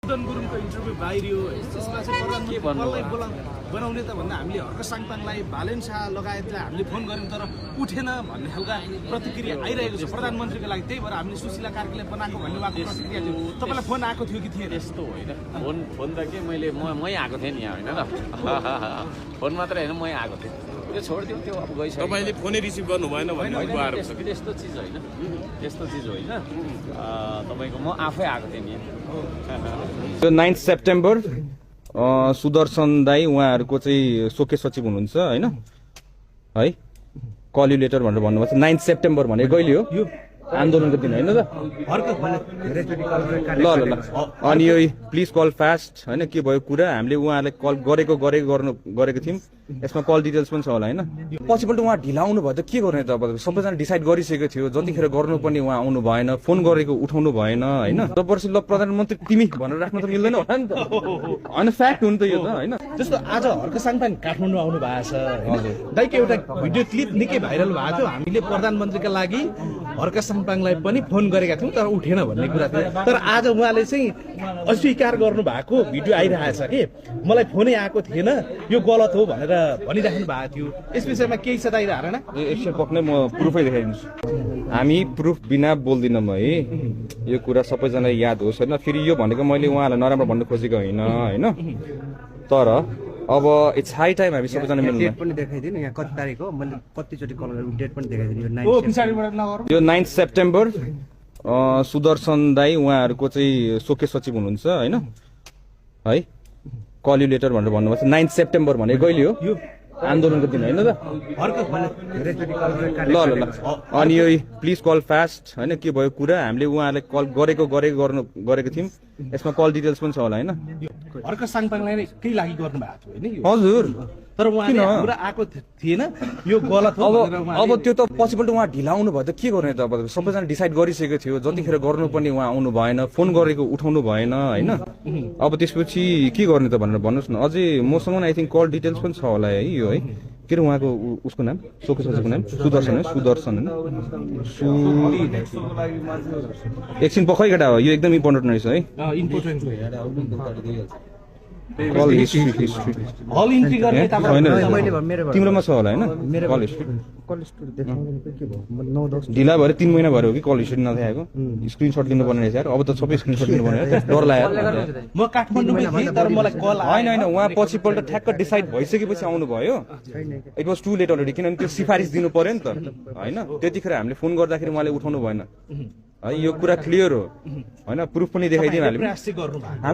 गुरुङको इन्टरभ्यू बाहिरियो त्यसमा चाहिँ प्रधानमन्त्रीलाई बनाउने त भन्दा हामीले हर्क साङपाङलाई बालेन शाह लगायत हामीले फोन गर्यौं तर उठेन भन्ने खालका प्रतिक्रिया आइरहेको छ प्रधानमन्त्रीको लागि। त्यही भएर हामीले सुशीला कार्कीले बनाएको भन्ने उहाँको प्रतिक्रिया थियो। तपाईलाई फोन आएको थियो कि थिएन? त्यस्तो होइन, फोन त के मै आएको थिएँ नि यहाँ, होइन र फोन मात्र होइन, मै आएको थिएँ। त्यो छोडिदिउँ, त्यो अब गइसक्यो। तपाईँले फोनै रिसिभ गर्नु भएन भन्ने आरोप छ कि? त्यस्तो चिज होइन, त्यस्तो चिज होइन। तपाईँको म आफै आएको थिएँ नि। त्यो 9 सेप्टेम्बर सुदर्शन दाई उहाँहरूको चाहिँ सोके सचिव हुनुहुन्छ होइन है, कल यु लेटर भनेर भन्नुभएको छ। 9 सेप्टेम्बर भने कहिले हो? यो आन्दोलनको दिन होइन त? ल ल ल अनि यो प्लिज कल फास्ट होइन, के भयो कुरा, हामीले उहाँलाई कल गरेको थियौँ। यसमा कल डिटेल्स पनि छ होला होइन। पछिपल्ट उहाँ ढिला आउनु भयो त के गर्ने त? अब सबैजना डिसाइड गरिसकेको थियो, जतिखेर गर्नुपर्ने उहाँ आउनु भएन, फोन गरेको उठाउनु भएन होइन। जबरजस्ती ल प्रधानमन्त्री तिमी भनेर राख्नु त मिल्दैन होला नि त, होइन? फ्याक्ट हो नि त यो त होइन। जस्तो आज हर्क साङपाङ काठमाडौँ आउनु भएको छ, दाइको एउटा भिडियो क्लिप निकै भाइरल भएको थियो। हामीले प्रधानमन्त्रीका लागि हर्क साङपाङलाई पनि फोन गरेका थियौँ तर उठेन भन्ने कुरा थियो। तर आज उहाँले चाहिँ अस्वीकार गर्नु भएको भिडियो आइरहेछ कि मलाई फोनै आएको थिएन, यो गलत हो भनेर भनिराख्नु भएको थियो। यस विषयमा केही छ दाइ धारणा? एकछिन पक्नै, म प्रुफै देखाइदिन्छु। हामी प्रुफ बिना बोल्दिनौँ है, यो कुरा सबैजनालाई याद होस् होइन। फेरि यो भनेको मैले उहाँलाई नराम्रो भन्नु खोजेको होइन होइन, तर अब इट्स हाई टाइम हामी सबैजना मिल्नु। डेट पनि देखाइदिनु, यहाँ कति तारिक हो, मैले कतिचोटि कल गरेँ, डेट पनि देखाइदिनु। यो 9 सेप्टेम्बर सुदर्शन दाई उहाँहरूको चाहिँ सोके सचिव हुनुहुन्छ होइन है, कल यु लेटर भनेर भन्नुभएको छ। 9 सेप्टेम्बर भने कहिले हो? यो आन्दोलनको दिन होइन त? ल ल ल अनि यो प्लिज कल फास्ट होइन, के भयो कुरा, हामीले उहाँलाई कल गरेको थियौँ। यसमा कल डिटेल्स पनि छ होला होइन। हर्क साङपाङलाई केही लागि गर्नु भएको थियो होइन? हजुर, तर उहाँले कुरा आएको थिएन, यो गलत हो। अब त्यो त पछिपल्ट उहाँ ढिला आउनु भयो त के गर्ने त? अब सबैजना डिसाइड गरिसकेको थियो, जतिखेर गर्नुपर्ने उहाँ आउनु भएन, फोन गरेको उठाउनु भएन होइन। अब त्यसपछि के गर्ने त भनेर भन्नुहोस् न। अझै मसँग आई थिङ्क कल डिटेल्स पनि छ होला है यो है। के अरे उहाँको उसको नाम, सोके सचिवको नाम सुदर्शन है, सुदर्शन होइन। एकछिन पक्कै केटा हो, यो एकदम इम्पोर्टेन्ट रहेछ है। कल हिस्ट्री हल इन्ट्री गर्ने तिम्रोमा छ होला होइन? कल हिस्ट्री ढिला भएर 3 महिना भयो कि कल हिस्ट्री नदेखाएको? स्क्रिनसट दिनुपर्ने रहेछ यार। अब त सबै स्क्रिनसट दिनुपर्ने डर लाग्यो। म काठमाडौँमै थिएँ तर मलाई कल होइन होइन, उहाँ पछिपल्ट ठ्याक्क डिसाइड भइसकेपछि आउनु भयो। It was too late already, किनभने त्यो सिफारिस दिनु पर्यो नि त होइन। त्यतिखेर हामीले फोन गर्दाखेरि उहाँले उठाउनु भएन है, यो कुरा क्लियर हो होइन। प्रुफ पनि देखाइदिउँ हामीले।